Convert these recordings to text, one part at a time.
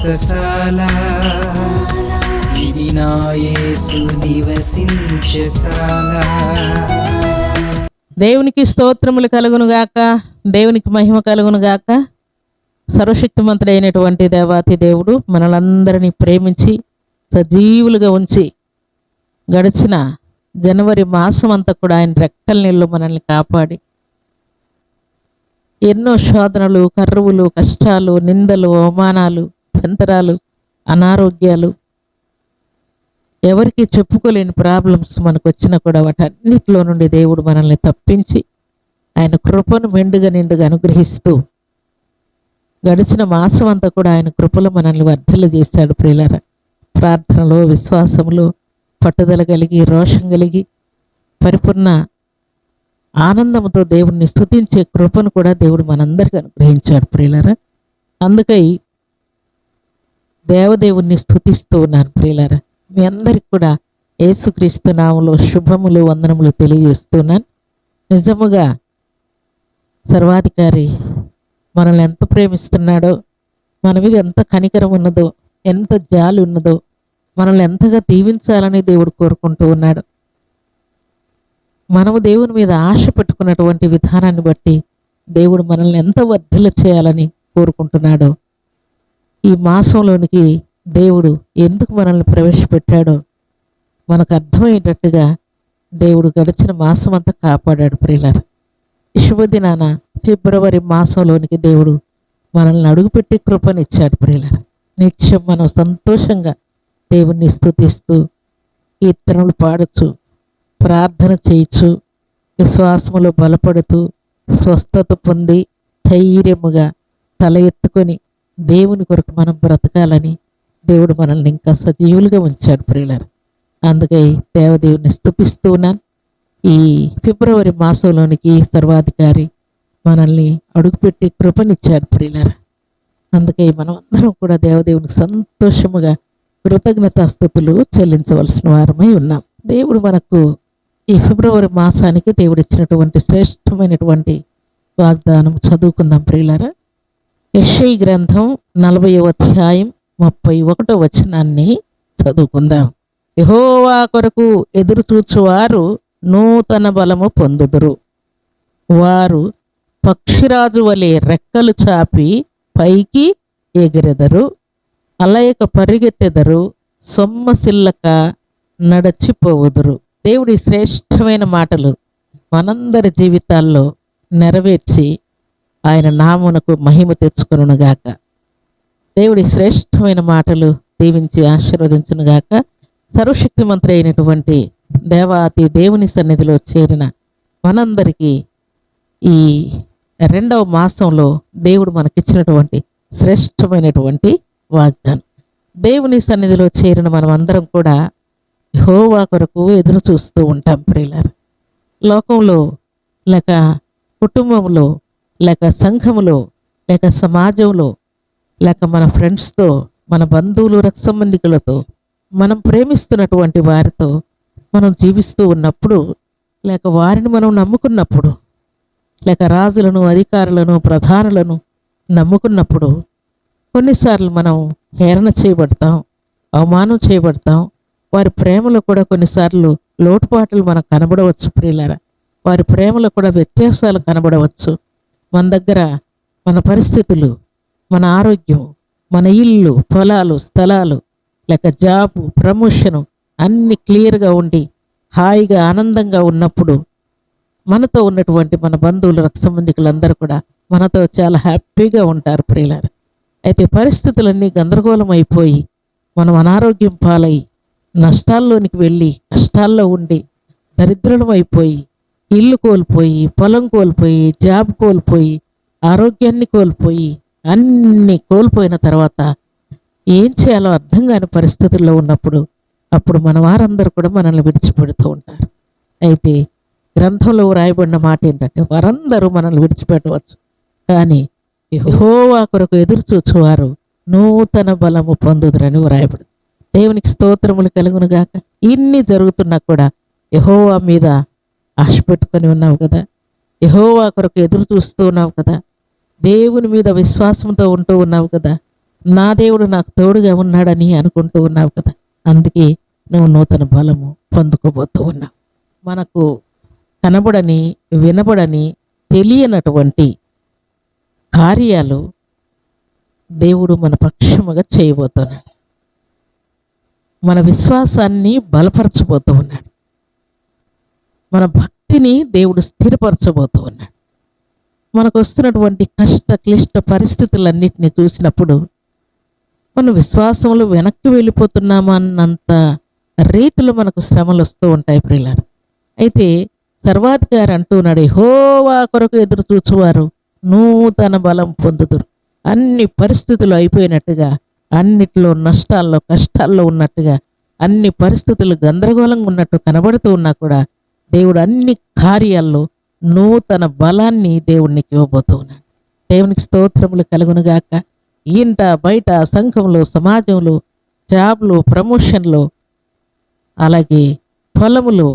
వ్రతశాల ఇది నా యేసు నివసించశాల. దేవునికి స్తోత్రములు కలుగునుగాక, దేవునికి మహిమ కలుగునుగాక. సర్వశక్తిమంతుడైనటువంటి దేవాతి దేవుడు మనలందరినీ ప్రేమించి సజీవులుగా ఉంచి గడిచిన జనవరి మాసం అంతా కూడా ఆయన రెక్కల నీళ్ళు మనల్ని కాపాడి ఎన్నో శోధనలు, కర్రువులు, కష్టాలు, నిందలు, అవమానాలు, పెంతరాలు, అనారోగ్యాలు, ఎవరికి చెప్పుకోలేని ప్రాబ్లమ్స్ మనకు వచ్చినా కూడా వాటన్నిటిలో నుండి దేవుడు మనల్ని తప్పించి ఆయన కృపను మెండుగా నిండుగా అనుగ్రహిస్తూ గడిచిన మాసం అంతా కూడా ఆయన కృపలో మనల్ని వర్ధిల్ల చేశాడు. ప్రియులారా, ప్రార్థనలో, విశ్వాసంలో పట్టుదల కలిగి, రోషం కలిగి, పరిపూర్ణ ఆనందంతో దేవుణ్ణి స్తుతించే కృపను కూడా దేవుడు మనందరికీ అనుగ్రహించాడు. ప్రియులారా, అందుకై దేవదేవుణ్ణి స్తుతిస్తూ ఉన్నాను. ప్రియులారా, మీ అందరికి కూడా యేసుక్రీస్తు నామములో శుభములు, వందనములు తెలియజేస్తున్నాను. నిజముగా సర్వాధికారి మనల్ని ఎంత ప్రేమిస్తున్నాడో, మన మీద ఎంత కనికరం ఉన్నదో, ఎంత జాలి ఉన్నదో, మనల్ని ఎంతగా దీవించాలని దేవుడు కోరుకుంటూ ఉన్నాడు. మనము దేవుని మీద ఆశ పెట్టుకున్నటువంటి విధానాన్ని బట్టి దేవుడు మనల్ని ఎంత వర్ధిల్ల చేయాలని కోరుకుంటున్నాడో, ఈ మాసంలోనికి దేవుడు ఎందుకు మనల్ని ప్రవేశపెట్టాడో మనకు అర్థమయ్యేటట్టుగా దేవుడు గడిచిన మాసం అంతా కాపాడాడు. ప్రియులారా, ఈ శుభదినాన ఫిబ్రవరి మాసంలోనికి దేవుడు మనల్ని అడుగుపెట్టి కృపనిచ్చాడు. ప్రియులారా, నిత్యం మనం సంతోషంగా దేవుణ్ణి స్తుతిస్తూ కీర్తనలు పాడుచు, ప్రార్థన చేయొచ్చు, విశ్వాసములో బలపడుతూ, స్వస్థత పొంది ధైర్యముగా తల ఎత్తుకొని దేవుని కొరకు మనం బ్రతకాలని దేవుడు మనల్ని ఇంకా సజీవులుగా ఉంచాడు. ప్రియులారా, అందుకే దేవదేవుని స్తుతిస్తూ ఉన్నాను. ఈ ఫిబ్రవరి మాసంలోనికి సర్వాధికారి మనల్ని అడుగుపెట్టి కృపనిచ్చాడు. ప్రియులారా, అందుకే మనం అందరం కూడా దేవదేవునికి సంతోషముగా కృతజ్ఞతాస్తుతులు చెల్లించవలసిన వారమై ఉన్నాం. దేవుడు మనకు ఈ ఫిబ్రవరి మాసానికి దేవుడు ఇచ్చినటువంటి శ్రేష్టమైనటువంటి వాగ్దానం చదువుకుందాం. ప్రియులారా, యెషయా గ్రంథం 40వ అధ్యాయం 31వ వచనాన్ని చదువుకుందాం. యెహోవా కొరకు ఎదురు చూచువారు నూతన బలము పొందుదురు. వారు పక్షిరాజు వలె రెక్కలు చాపి పైకి ఎగిరెదరు. అలయక పరిగెత్తెదరు, సొమ్మసిల్లక నడచిపోవుదురు. దేవుడి శ్రేష్టమైన మాటలు మనందరి జీవితాల్లో నెరవేర్చి ఆయన నామునకు మహిమ తెచ్చుకొనుగాక. దేవుడి శ్రేష్టమైన మాటలు దీవించి ఆశీర్వదించునుగాక. సర్వశక్తిమంతుడు అయినటువంటి దేవాతి దేవుని సన్నిధిలో చేరిన మనందరికీ ఈ 2వ మాసంలో దేవుడు మనకిచ్చినటువంటి శ్రేష్టమైనటువంటి వాగ్దానం. దేవుని సన్నిధిలో చేరిన మనం అందరం కూడా యెహోవా కొరకు ఎదురు చూస్తూ ఉంటాం. ప్రియులారా, లోకంలో లేక కుటుంబంలో లేక సంఘములో లేక సమాజంలో లేక మన ఫ్రెండ్స్తో, మన బంధువులు, రక్త సంబంధికులతో, మనం ప్రేమిస్తున్నటువంటి వారితో మనం జీవిస్తూ ఉన్నప్పుడు, లేక వారిని మనం నమ్ముకున్నప్పుడు, లేక రాజులను, అధికారులను, ప్రధానులను నమ్ముకున్నప్పుడు కొన్నిసార్లు మనం హేళన చేయబడతాం, అవమానం చేయబడతాం. వారి ప్రేమలో కూడా కొన్నిసార్లు లోటుపాట్లు మనకు కనబడవచ్చు. ప్రియులారా, వారి ప్రేమలో కూడా వ్యత్యాసాలు కనబడవచ్చు. మన దగ్గర మన పరిస్థితులు, మన ఆరోగ్యం, మన ఇల్లు, పొలాలు, స్థలాలు, లేక జాబు, ప్రమోషను అన్ని క్లియర్గా ఉండి హాయిగా ఆనందంగా ఉన్నప్పుడు మనతో ఉన్నటువంటి మన బంధువులు, రక్త సంబంధికులందరూ కూడా మనతో చాలా హ్యాపీగా ఉంటారు. ప్రియులారా, అయితే పరిస్థితులన్నీ గందరగోళం అయిపోయి మనం అనారోగ్యం పాలై నష్టాల్లోనికి వెళ్ళి కష్టాల్లో ఉండి దరిద్రం అయిపోయి ఇల్లు కోల్పోయి, పొలం కోల్పోయి, జాబ్ కోల్పోయి, ఆరోగ్యాన్ని కోల్పోయి అన్నీ కోల్పోయిన తర్వాత ఏం చేయాలో అర్థం కాని పరిస్థితుల్లో ఉన్నప్పుడు అప్పుడు మన వారందరూ కూడా మనల్ని విడిచిపెడుతూ ఉంటారు. అయితే గ్రంథంలో రాయబడిన మాట ఏంటంటే వారందరూ మనల్ని విడిచిపెట్టవచ్చు, కానీ యెహోవా కొరకు ఎదురు చూచువారు నూతన బలము పొందుదురని వ్రాయబడింది. దేవునికి స్తోత్రములు కలుగునుగాక. ఇన్ని జరుగుతున్నా కూడా యెహోవా మీద ఆశ పెట్టుకొని ఉన్నావు కదా, యెహోవా కొరకు ఎదురు చూస్తూ ఉన్నావు కదా, దేవుని మీద విశ్వాసంతో ఉంటూ ఉన్నావు కదా, నా దేవుడు నాకు తోడుగా ఉన్నాడని అనుకుంటూ ఉన్నావు కదా, అందుకే నువ్వు నూతన బలము పొందుకోబోతూ ఉన్నావు. మనకు కనబడని, వినబడని, తెలియనటువంటి కార్యాలు దేవుడు మన పక్షముగా చేయబోతున్నాడు. మన విశ్వాసాన్ని బలపరచబోతూ ఉన్నాడు. మన భక్తిని దేవుడు స్థిరపరచబోతూ ఉన్నాడు. మనకు వస్తున్నటువంటి కష్ట క్లిష్ట పరిస్థితులన్నిటినీ చూసినప్పుడు మనం విశ్వాసంలో వెనక్కి వెళ్ళిపోతున్నామా అన్నంత రీతిలో మనకు శ్రమలు వస్తూ ఉంటాయి ప్రియులారా. అయితే సర్వాధికారి అంటున్నాడు, యెహోవా కొరకు ఎదురు చూచువారు నూతన బలం పొందుదురు. అన్ని పరిస్థితులు అయిపోయినట్టుగా, అన్నిట్లో నష్టాల్లో కష్టాల్లో ఉన్నట్టుగా, అన్ని పరిస్థితులు గందరగోళంగా ఉన్నట్టు కనబడుతూ ఉన్నా కూడా దేవుడు అన్ని కార్యాల్లో నూతన బలాన్ని దేవునికి ఇవ్వబోతూ ఉన్నాడు. దేవునికి స్తోత్రములు కలుగునుగాక. ఇంట బయట సంఘంలో, సమాజంలో, జాబ్లో, ప్రమోషన్లో, అలాగే పొలములో,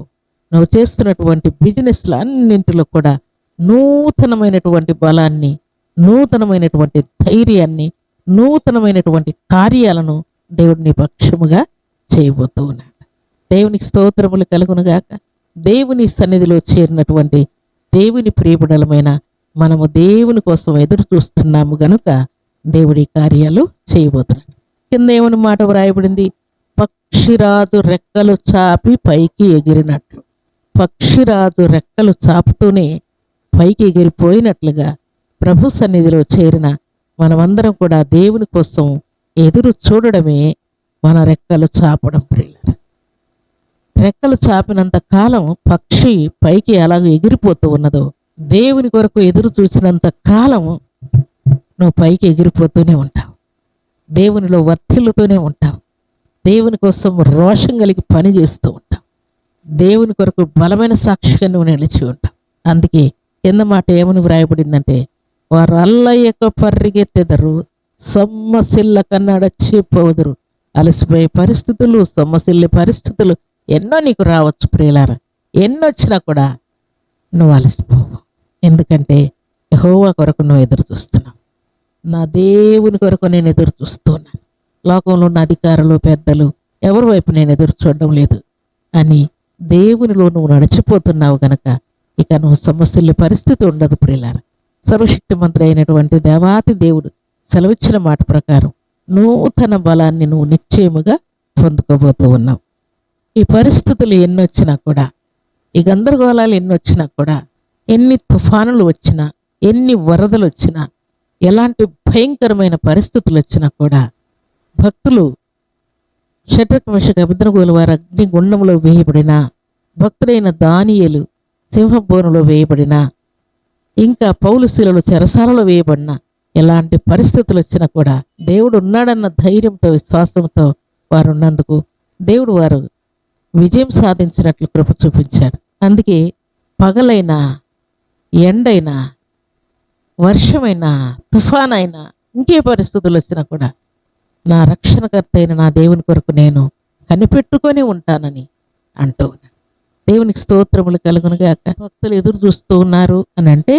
నువ్వు చేస్తున్నటువంటి బిజినెస్లు అన్నింటిలో కూడా నూతనమైనటువంటి బలాన్ని, నూతనమైనటువంటి ధైర్యాన్ని, నూతనమైనటువంటి కార్యాలను దేవుడు నీ పక్షముగా చేయబోతూ ఉన్నాడు. దేవునికి స్తోత్రములు కలుగునుగాక. దేవుని సన్నిధిలో చేరినటువంటి దేవుని ప్రియబిడలమైన మనము దేవుని కోసం ఎదురు చూస్తున్నాము గనుక దేవుడి కార్యాలు చేయబోతున్నాడు. కింద ఏమని మాట వ్రాయబడింది? పక్షిరాజు రెక్కలు చాపి పైకి ఎగిరినట్లు. పక్షిరాజు రెక్కలు చాపుతూనే పైకి ఎగిరిపోయినట్లుగా ప్రభు సన్నిధిలో చేరిన మనమందరం కూడా దేవుని కోసం ఎదురు చూడడమే మన రెక్కలు చాపడం ప్రియులారా. రెక్కలు చాపినంత కాలం పక్షి పైకి ఎలాగో ఎగిరిపోతూ ఉన్నదో, దేవుని కొరకు ఎదురు చూసినంత కాలం నువ్వు పైకి ఎగిరిపోతూనే ఉంటావు. దేవునిలో వర్ధిల్లుతూనే ఉంటావు. దేవుని కోసం రోషం కలిగి పని చేస్తూ ఉంటావు. దేవుని కొరకు బలమైన సాక్షిగా నువ్వు నిలిచి ఉంటావు. అందుకే కింద మాట ఏమని వ్రాయబడిందంటే, వారు అల్లయ్యక పరిగెత్తెదరు, సొమ్మసిల్ల కన్నడచ్చిపోదురు. అలసిపోయే పరిస్థితులు, సొమ్మసిల్లే పరిస్థితులు ఎన్నో నీకు రావచ్చు ప్రియులారా. ఎన్నొచ్చినా కూడా నువ్వు అలసిపోవు. ఎందుకంటే యెహోవా కొరకు నువ్వు ఎదురు చూస్తున్నావు. నా దేవుని కొరకు నేను ఎదురు చూస్తున్నాను. లోకంలో ఉన్న అధికారులు, పెద్దలు ఎవరి వైపు నేను ఎదురు చూడడం లేదు అని దేవునిలో నువ్వు నడిచిపోతున్నావు గనక ఇక నువ్వు సమస్యల పరిస్థితి ఉండదు ప్రియులారా. సర్వశక్తిమంతుడు అయినటువంటి దేవాతి దేవుడు సెలవిచ్చిన మాట ప్రకారం నూతన బలాన్ని నువ్వు నిశ్చయముగా పొందుకోబోతూ ఉన్నావు. ఈ పరిస్థితులు ఎన్నొచ్చినా కూడా, ఈ గందరగోళాలు ఎన్నొచ్చినా కూడా, ఎన్ని తుఫానులు వచ్చినా, ఎన్ని వరదలు వచ్చినా, ఎలాంటి భయంకరమైన పరిస్థితులు వచ్చినా కూడా భక్తులు షడ్రక్ మెషక్ అబేద్నెగోల వారు అగ్ని గుండంలో వేయబడిన, భక్తుడైన దానియేలు సింహబోనులో వేయబడిన, ఇంకా పౌలు శిలలో చెరసాలలో వేయబడిన, ఎలాంటి పరిస్థితులు వచ్చినా కూడా దేవుడు ఉన్నాడన్న ధైర్యంతో, విశ్వాసంతో వారు ఉన్నందుకు దేవుడు వారు విజయం సాధించినట్లు కృప చూపించాడు. అందుకే పగలైనా, ఎండైనా, వర్షమైనా, తుఫానైనా, ఇంకే పరిస్థితులు వచ్చినా కూడా నా రక్షణకర్త అయిన నా దేవుని కొరకు నేను కనిపెట్టుకొని ఉంటానని అంటూ ఉన్నాను. దేవునికి స్తోత్రములు కలుగునుగాక. భక్తులు ఎదురు చూస్తూ ఉన్నారు అని అంటే,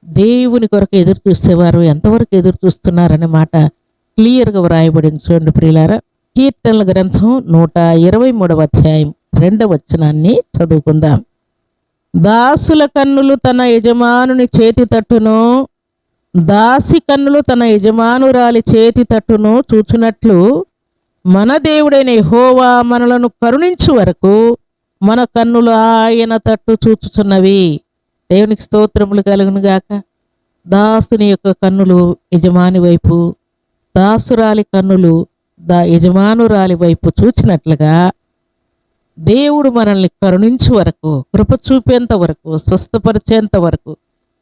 దేవుని కొరకు ఎదురు చూసేవారు ఎంతవరకు ఎదురు చూస్తున్నారనే మాట క్లియర్గా వ్రాయబడింది. చూడండి ప్రియులారా, కీర్తనల గ్రంథం 123వ అధ్యాయం 2వ వచనాన్ని చదువుకుందాం. దాసుల కన్నులు తన యజమానుని చేతి తట్టును, దాసి కన్నులు తన యజమానురాలి చేతి తట్టును చూచునట్లు మన దేవుడైన యెహోవా మనలను కరుణించు వరకు మన కన్నులు ఆయన తట్టు చూచుచున్నవి. దేవునికి స్తోత్రములు కలుగునుగాక. దాసుని యొక్క కన్నులు యజమాని వైపు, దాసురాలి కన్నులు యజమానురాలి వైపు చూచినట్లుగా దేవుడు మనల్ని కరుణించే వరకు, కృప చూపేంత వరకు, స్వస్థపరిచేంత వరకు,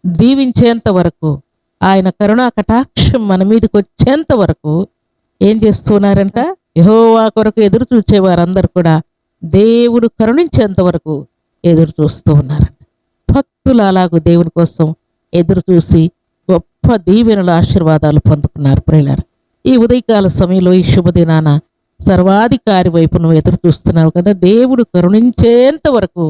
దీవించేంత వరకు, ఆయన కరుణా కటాక్షం మన మీదకి వచ్చేంత వరకు ఏం చేస్తున్నారంట? యెహోవా కొరకు ఎదురు చూచేవారందరూ కూడా దేవుడు కరుణించేంత వరకు ఎదురు చూస్తూ ఉన్నారంట. భక్తులు అలాగూ దేవుని కోసం ఎదురు చూసి గొప్ప దీవెనల ఆశీర్వాదాలు పొందుకున్నారు ప్రియులారా. ఈ ఉదయకాల సమయంలో, ఈ శుభదినాన సర్వాధికారి వైపు నువ్వు ఎదురు చూస్తున్నావు కదా. దేవుడు కరుణించేంత వరకు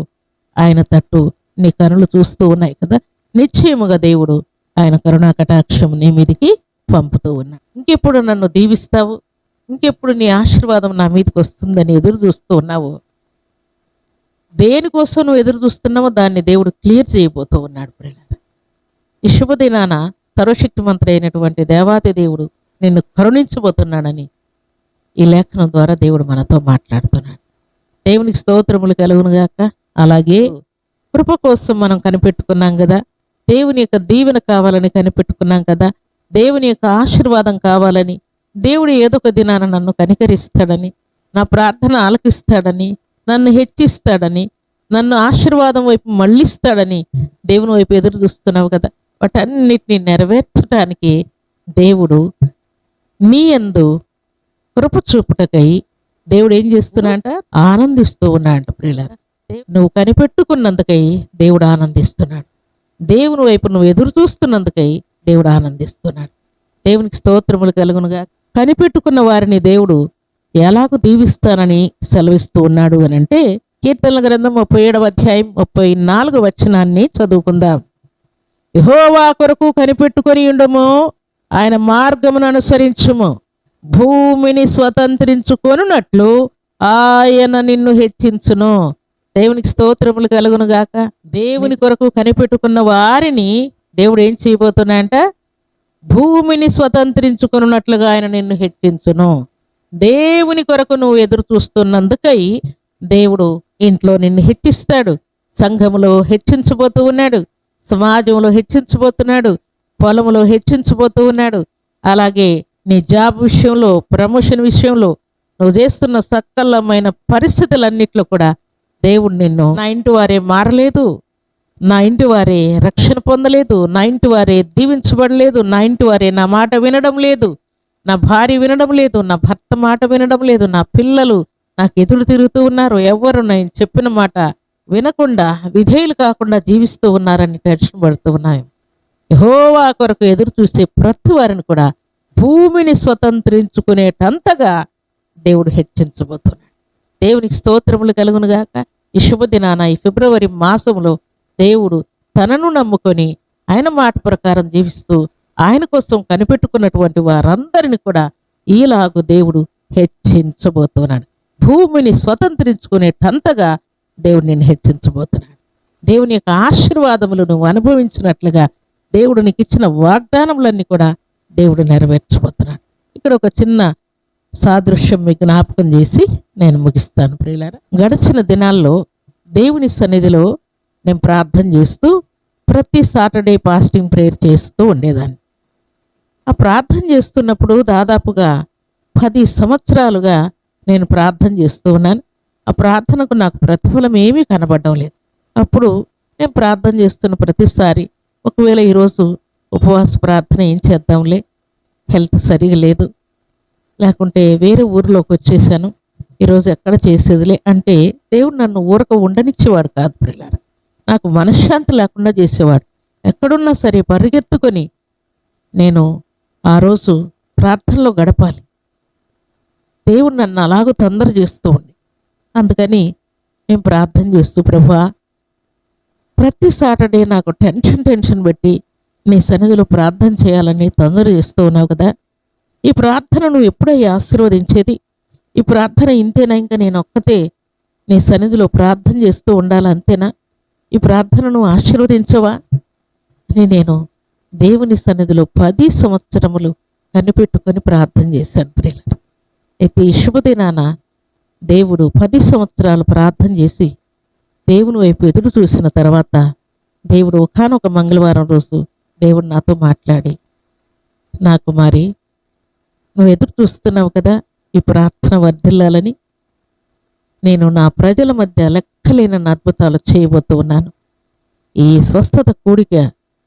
ఆయన తట్టు నీ కనులు చూస్తూ ఉన్నాయి కదా. నిశ్చయముగా దేవుడు ఆయన కరుణా కటాక్షం నీ మీదికి పంపుతూ ఉన్నాడు. ఇంకెప్పుడు నన్ను దీవిస్తావు, ఇంకెప్పుడు నీ ఆశీర్వాదం నా మీదకి వస్తుందని ఎదురు చూస్తూ ఉన్నావు. దేనికోసం నువ్వు ఎదురు చూస్తున్నావో దాన్ని దేవుడు క్లియర్ చేయబోతూ ఉన్నాడు. ప్రియులారా, ఈ శుభదినాన సర్వశక్తిమంతుడు అయినటువంటి దేవాది దేవుడు నిన్ను కరుణించబోతున్నాడని ఈ లేఖనం ద్వారా దేవుడు మనతో మాట్లాడుతున్నాడు. దేవునికి స్తోత్రములు కలుగునుగాక. అలాగే కృప కోసం మనం కనిపెట్టుకున్నాం కదా, దేవుని యొక్క దీవెన కావాలని కనిపెట్టుకున్నాం కదా, దేవుని యొక్క ఆశీర్వాదం కావాలని, దేవుడు ఏదో ఒక దినాన నన్ను కనికరిస్తాడని, నా ప్రార్థన ఆలకిస్తాడని, నన్ను హెచ్చిస్తాడని, నన్ను ఆశీర్వాదం వైపు మళ్ళిస్తాడని దేవుని వైపు ఎదురు చూస్తున్నావు కదా. వాటన్నిటిని నెరవేర్చడానికి దేవుడు నీ యందు కృప చూపుటకై దేవుడు ఏం చేస్తున్నాడంట? ఆనందిస్తూ ఉన్నాడంట. ప్రియులారా, నువ్వు కనిపెట్టుకున్నందుకై దేవుడు ఆనందిస్తున్నాడు. దేవుని వైపు నువ్వు ఎదురు చూస్తున్నందుకై దేవుడు ఆనందిస్తున్నాడు. దేవునికి స్తోత్రములు కలుగునుగా. కనిపెట్టుకున్న వారిని దేవుడు ఎలాగూ దీవిస్తానని సెలవిస్తూ ఉన్నాడు అని అంటే, కీర్తనల గ్రంథం 37వ అధ్యాయం 34వ వచనాన్ని చదువుకుందాం. యెహోవా కొరకు కనిపెట్టుకొని ఉండము, ఆయన మార్గమును అనుసరించుము, భూమిని స్వతంత్రించుకొనున్నట్లు ఆయన నిన్ను హెచ్చించును. దేవునికి స్తోత్రములు కలుగును గాక. దేవుని కొరకు కనిపెట్టుకున్న వారిని దేవుడు ఏం చేయబోతున్నాయంట? భూమిని స్వతంత్రించుకున్నట్లుగా ఆయన నిన్ను హెచ్చించును. దేవుని కొరకు నువ్వు ఎదురు చూస్తున్నందుకై దేవుడు ఇంట్లో నిన్ను హెచ్చిస్తాడు, సంఘములో హెచ్చించబోతూ ఉన్నాడు, సమాజంలో హెచ్చించబోతున్నాడు, పొలంలో హెచ్చించబోతూ ఉన్నాడు. అలాగే నీ జాబ్ విషయంలో, ప్రమోషన్ విషయంలో, నువ్వు చేస్తున్న సకలమైన పరిస్థితులన్నిట్లో కూడా దేవుడు నిన్ను, నా ఇంటి వారే మారలేదు, నా ఇంటి వారే రక్షణ పొందలేదు, నా ఇంటి వారే దీవించబడలేదు, నా ఇంటి వారే నా మాట వినడం లేదు, నా భార్య వినడం లేదు, నా భర్త మాట వినడం లేదు, నా పిల్లలు నాకు ఎదురు తిరుగుతూ ఉన్నారు, ఎవరు నేను చెప్పిన మాట వినకుండా విధేయులు కాకుండా జీవిస్తూ ఉన్నారని టెన్షన్ పడుతూ ఉన్నాయి. యెహోవా కొరకు ఎదురు చూసే ప్రతి వారిని కూడా భూమిని స్వతంత్రించుకునేటంతగా దేవుడు హెచ్చించబోతున్నాడు. దేవునికి స్తోత్రములు కలుగునుగాక. ఈ శుభదినాన, ఈ ఫిబ్రవరి మాసంలో దేవుడు తనను నమ్ముకొని ఆయన మాట ప్రకారం జీవిస్తూ ఆయన కోసం కనిపెట్టుకున్నటువంటి వారందరిని కూడా ఈలాగు దేవుడు హెచ్చించబోతున్నాడు. భూమిని స్వతంత్రించుకునేటంతగా దేవుడు నిన్ను హెచ్చించబోతున్నాడు. దేవుని యొక్క ఆశీర్వాదములు నువ్వు అనుభవించినట్లుగా దేవుడు నీకు ఇచ్చిన వాగ్దానములన్నీ కూడా దేవుడు నెరవేర్చబోతున్నాడు. ఇక్కడ ఒక చిన్న సాదృశ్యం మీకు జ్ఞాపకం చేసి నేను ముగిస్తాను. ప్రియులారా, గడిచిన దినాల్లో దేవుని సన్నిధిలో నేను ప్రార్థన చేస్తూ ప్రతి సాటర్డే ఫాస్టింగ్ ప్రేయర్ చేస్తూ ఉండేదాన్ని. ఆ ప్రార్థన చేస్తున్నప్పుడు దాదాపుగా 10 సంవత్సరాలుగా నేను ప్రార్థన చేస్తూ ఉన్నాను. ఆ ప్రార్థనకు నాకు ప్రతిఫలం ఏమీ కనబడడం లేదు. అప్పుడు నేను ప్రార్థన చేస్తున్న ప్రతిసారి, ఒకవేళ ఈరోజు ఉపవాస ప్రార్థన ఏం చేద్దాంలే, హెల్త్ సరిగా లేదు, లేకుంటే వేరే ఊరిలోకి వచ్చేసాను, ఈరోజు ఎక్కడ చేసేదిలే అంటే దేవుడు నన్ను ఊరక ఉండనిచ్చేవాడు కాదు. ప్రియులారా, నాకు మనశ్శాంతి లేకుండా చేసేవాడు. ఎక్కడున్నా సరే పరిగెత్తుకొని నేను ఆ రోజు ప్రార్థనలో గడపాలి. దేవుడు నన్ను అలాగూ తొందర చేస్తూ ఉండి, అందుకని నేను ప్రార్థన చేస్తూ, ప్రభువా, ప్రతి సాటర్డే నాకు టెన్షన్ పెట్టి నీ సన్నిధిలో ప్రార్థన చేయాలని తొందర చేస్తూ ఉన్నావు కదా, ఈ ప్రార్థన నువ్వు ఎప్పుడయ్యా ఆశీర్వదించేది? ఈ ప్రార్థన ఇంతేనా? ఇంకా నేను ఒక్కతే నీ సన్నిధిలో ప్రార్థన చేస్తూ ఉండాలి, అంతేనా? ఈ ప్రార్థనను ఆశీర్వదించవా అని నేను దేవుని సన్నిధిలో 10 సంవత్సరములు కనిపెట్టుకొని ప్రార్థన చేశాను. ప్రియులారా, అయితే ఈ శుభదినాన దేవుడు 10 సంవత్సరాలు ప్రార్థన చేసి దేవుని వైపు ఎదురు చూసిన తర్వాత దేవుడు ఒకానొక మంగళవారం రోజు దేవుడు నాతో మాట్లాడి, నా కుమారి, నువ్వు ఎదురు చూస్తున్నావు కదా ఈ ప్రార్థన వర్ధిల్లాలని, నేను నా ప్రజల మధ్య లెక్కలేనన్ని అద్భుతాలు చేయబోతూ ఉన్నాను. ఈ స్వస్థత కూడిక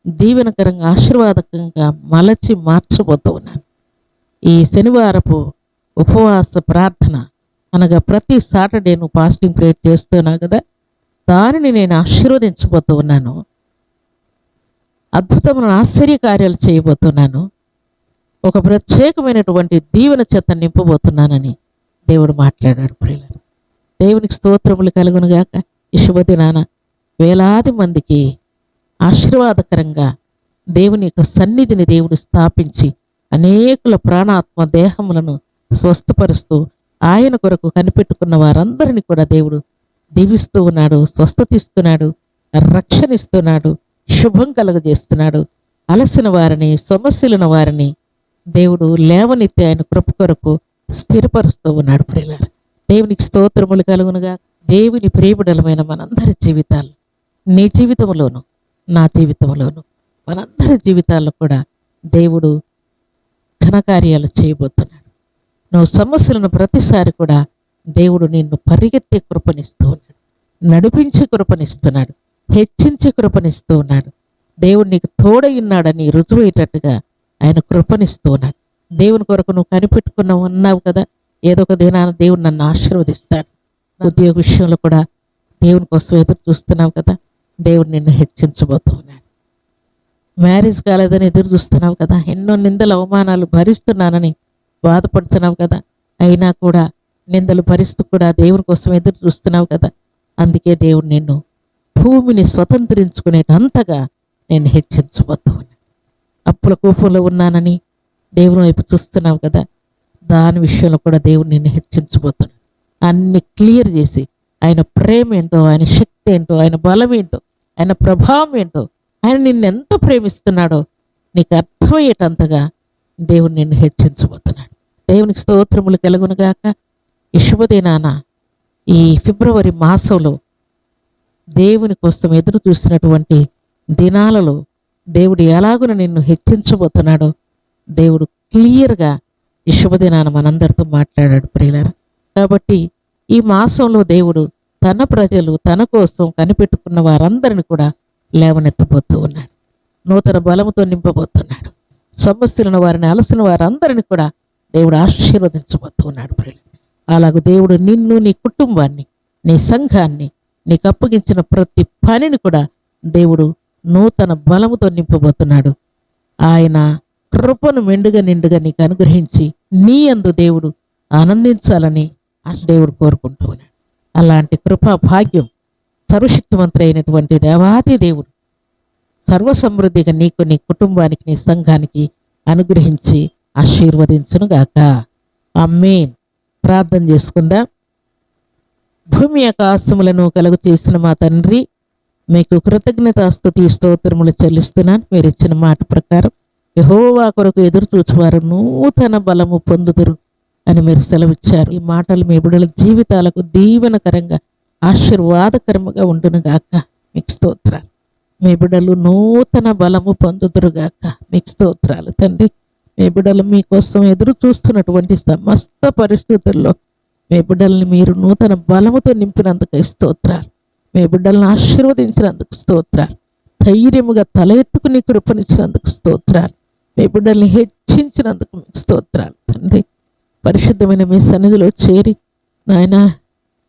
దీవెనకరంగా ఆశీర్వాదకంగా మలచి మార్చబోతూ ఉన్నాను. ఈ శనివారపు ఉపవాస ప్రార్థన అనగా ప్రతి సాటర్డే నువ్వు ఫాస్టింగ్ ప్రేయర్ చేస్తున్నావు కదా, దానిని నేను ఆశీర్వదించబోతూ ఉన్నాను. అద్భుతమైన ఆశ్చర్యకార్యాలు చేయబోతున్నాను. ఒక ప్రత్యేకమైనటువంటి దీవెన చేత నింపబోతున్నానని దేవుడు మాట్లాడాడు. ప్రియులారా, దేవునికి స్తోత్రములు కలుగునుగాక. ఈ శుభదినాన వేలాది మందికి ఆశీర్వాదకరంగా దేవుని యొక్క సన్నిధిని దేవుడు స్థాపించి అనేకుల ప్రాణాత్మ దేహములను స్వస్థపరుస్తూ ఆయన కొరకు కనిపెట్టుకున్న వారందరినీ కూడా దేవుడు దీవిస్తూ ఉన్నాడు, స్వస్థతిస్తున్నాడు, రక్షణిస్తున్నాడు, శుభం కలుగజేస్తున్నాడు. అలసిన వారిని, సొమసిలిన వారిని దేవుడు లేవనెత్తి ఆయన కృప కొరకు స్థిరపరుస్తూ ఉన్నాడు. ప్రియులారా, దేవునికి స్తోత్రములు కలుగునుగా. దేవుని ప్రియబిడలమైన మనందరి జీవితాలు, నీ జీవితంలోను నా జీవితంలోను మనందరి జీవితాల్లో కూడా దేవుడు ఘనకార్యాలు చేయబోతున్నాడు. నువ్వు సమస్యలను ప్రతిసారి కూడా దేవుడు నిన్ను పరిగెత్తే కృపనిస్తూ ఉన్నాడు, నడిపించే కృపనిస్తున్నాడు, హెచ్చించే కృపనిస్తూ ఉన్నాడు. దేవుడు నీకు తోడైన్నాడని రుజువయ్యేటట్టుగా ఆయన కృపనిస్తూ ఉన్నాడు. దేవుని కొరకు నువ్వు కనిపెట్టుకున్నావు అన్నావు కదా, ఏదో ఒక దినాన దేవుడు నన్ను ఆశీర్వదిస్తాడు. ఉద్యోగ విషయంలో కూడా దేవుని కోసం ఎదురు చూస్తున్నావు కదా, దేవుడు నిన్ను హెచ్చించబోతూ ఉన్నాడు. మ్యారేజ్ కాలేదని ఎదురు చూస్తున్నావు కదా, ఎన్నో నిందల అవమానాలు భరిస్తున్నానని బాధపడుతున్నావు కదా, అయినా కూడా నిందలు భరిస్తూ కూడా దేవుని కోసం ఎదురు చూస్తున్నావు కదా. అందుకే దేవుడు నిన్ను భూమిని స్వతంత్రించుకునేటంతగా నేను హెచ్చించబోతూ ఉన్నాను. అప్పుల కోపంలో ఉన్నానని దేవుని వైపు చూస్తున్నావు కదా, దాని విషయంలో కూడా దేవుడు నిన్ను హెచ్చించబోతున్నాడు. అన్ని క్లియర్ చేసి ఆయన ప్రేమ ఏంటో, ఆయన శక్తి ఏంటో, ఆయన బలం ఏంటో, ఆయన ప్రభావం ఏంటో, ఆయన నిన్ను ఎంత ప్రేమిస్తున్నాడో నీకు అర్థమయ్యేటంతగా దేవుడు నిన్ను హెచ్చించబోతున్నాడు. దేవునికి స్తోత్రములు కలుగునుగాక. ఈ శుభదినాన ఈ ఫిబ్రవరి మాసంలో దేవుని కోసం ఎదురు చూసినటువంటి దినాలలో దేవుడు ఎలాగున నిన్ను హెచ్చించబోతున్నాడో దేవుడు క్లియర్గా ఈ శుభదినాన మనందరితో మాట్లాడాడు ప్రియులారా. కాబట్టి ఈ మాసంలో దేవుడు తన ప్రజలు తన కోసం కనిపెట్టుకున్న వారందరిని కూడా లేవనెత్తబోతూ ఉన్నాడు. నూతన బలముతో నింపబోతున్నాడు. సమస్యలను వారిని, అలసిన వారందరిని కూడా దేవుడు ఆశీర్వదించబోతూ ఉన్నాడు ప్రియులారా. అలాగూ దేవుడు నిన్ను, నీ కుటుంబాన్ని, నీ సంఘాన్ని, నీకు అప్పగించిన ప్రతి పనిని కూడా దేవుడు నూతన బలముతో నింపబోతున్నాడు. ఆయన కృపను మెండుగా నిండుగా నీకు అనుగ్రహించి నీ యందు దేవుడు ఆనందించాలని దేవుడు కోరుకుంటూ ఉన్నాడు. అలాంటి కృపా భాగ్యం సర్వశక్తిమంతుడు అయినటువంటి దేవాది దేవుడు సర్వసమృద్ధిగా నీకు, నీ కుటుంబానికి, నీ సంఘానికి అనుగ్రహించి ఆశీర్వదించునుగాక. ఆమేన్. ప్రార్థన చేసుకుందాం. భూమి ఆకాశములను కలుగు చేసిన మా తండ్రి, మీకు కృతజ్ఞతాస్తుతి స్తోత్రములు చెల్లిస్తున్నాను. మీరు ఇచ్చిన మాట ప్రకారం యెహోవా కొరకు ఎదురు చూచువారు నూతన బలము పొందుదురు అని మీరు సెలవిచ్చారు. ఈ మాటలు మీ బిడ్డల జీవితాలకు దీవెనకరంగా, ఆశీర్వాదకరముగా ఉండునుగాక. మీకు స్తోత్రాలు. మీ బిడ్డలు నూతన బలము పొందుదురుగాక. మీకు స్తోత్రాలు తండ్రి. మీ బిడ్డలు మీకోసం ఎదురు చూస్తున్నటువంటి సమస్త పరిస్థితుల్లో మీ బిడ్డల్ని మీరు నూతన బలముతో నింపినందుకు స్తోత్రాలు. మీ బిడ్డలను ఆశీర్వదించినందుకు స్తోత్రాలు. ధైర్యముగా తల ఎత్తుకుని కృపనిచ్చినందుకు స్తోత్రాలు. మీ బిడ్డల్ని హెచ్చించినందుకు మీకు స్తోత్రాలు తండ్రి. పరిశుద్ధమైన మీ సన్నిధిలో చేరి నాయన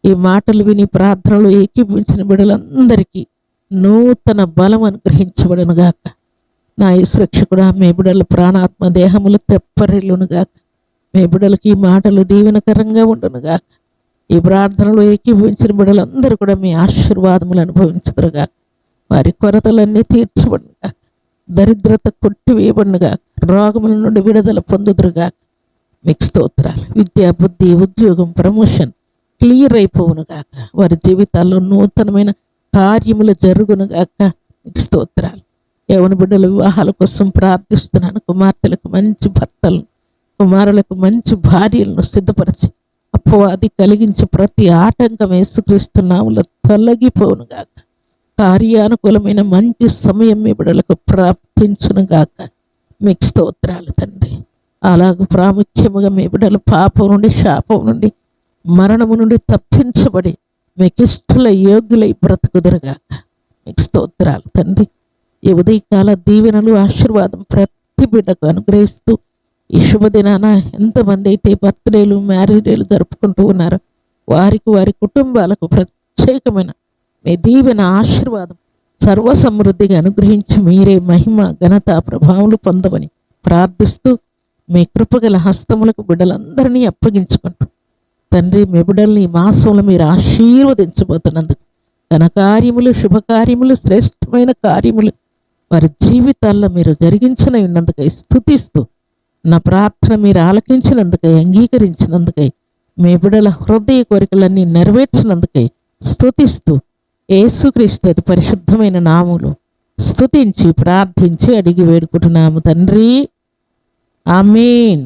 ఈ మాటలు విని ప్రార్థనలు ఏకీభవించిన బిడ్డలందరికీ నూతన బలం అనుగ్రహించబడునుగాక. నా యేసురక్షకుడా, మీ బిడ్డల ప్రాణాత్మ దేహములు తెప్పరిల్లునుగాక. మీ బిడ్డలకి ఈ మాటలు దీవెనకరంగా ఉండునుగాక. ఈ ప్రార్థనలో ఏకీభవించిన బిడ్డలందరూ కూడా మీ ఆశీర్వాదములు అనుభవించుదురుగాక. వారి కొరతలన్నీ తీర్చబడునుగాక. దరిద్రత కొట్టివేయబడునుగాక. రోగముల నుండి విడుదల పొందుదురుగాక. మీకు స్తోత్రాలు. విద్య, బుద్ధి, ఉద్యోగం, ప్రమోషన్ క్లియర్ అయిపోవునుగాక. వారి జీవితాల్లో నూతనమైన కార్యములు జరుగునుగాక. మీకు స్తోత్రాలు. యవ్వన బిడ్డల వివాహాల కోసం ప్రార్థిస్తున్నాను. కుమార్తెలకు మంచి భర్తలను, కుమారులకు మంచి భార్యలను సిద్ధపరిచి అపవాది కలిగించి ప్రతి ఆటంకం యేసుక్రీస్తు నామములో తొలగిపోవునుగాక. కార్యానుకూలమైన మంచి సమయం మీ బిడ్డలకు ప్రాప్తించునుగాక. మీకు స్తోత్రాలు తండ్రి. అలాగ ప్రాముఖ్యముగా మీ బిడ్డలు పాపం నుండి, శాపం నుండి, మరణము నుండి తప్పించబడి మీకు ఇష్టల యోగ్యులై బ్రతుకుదురుగాక. మీకు స్తోత్రాలు తండ్రి. ఈ ఉదయకాల దీవెనలు, ఆశీర్వాదం ప్రతి బిడ్డకు అనుగ్రహిస్తూ ఈ శుభదినాన ఎంతమంది అయితే బర్త్డేలు, మ్యారేజ్ డేలు జరుపుకుంటూ ఉన్నారో వారికి, వారి కుటుంబాలకు ప్రత్యేకమైన మీ దీవెన, ఆశీర్వాదం సర్వసమృద్ధిగా అనుగ్రహించి మీరే మహిమ, ఘనత, ప్రభావములు పొందమని ప్రార్థిస్తూ మీ కృపగల హస్తములకు బిడ్డలందరినీ అప్పగించుకుంటూ తండ్రి, మీ బిడ్డల్ని ఈ మాసంలో మీరు ఆశీర్వదించబోతున్నందుకు ఘనకార్యములు, శుభకార్యములు, శ్రేష్టమైన కార్యములు వారి జీవితాల్లో మీరు జరిగించిన ఉన్నందుకు స్తుతిస్తూ నా ప్రార్థన మీరు ఆలకించినందుకై, అంగీకరించినందుకై, మీ బిడ్డల హృదయ కోరికలన్నీ నెరవేర్చినందుకై స్తుతిస్తూ యేసుక్రీస్తు అతి పరిశుద్ధమైన నామములో స్తుతించి ప్రార్థించి అడిగి వేడుకుంటున్నాము తండ్రి. ఆమేన్.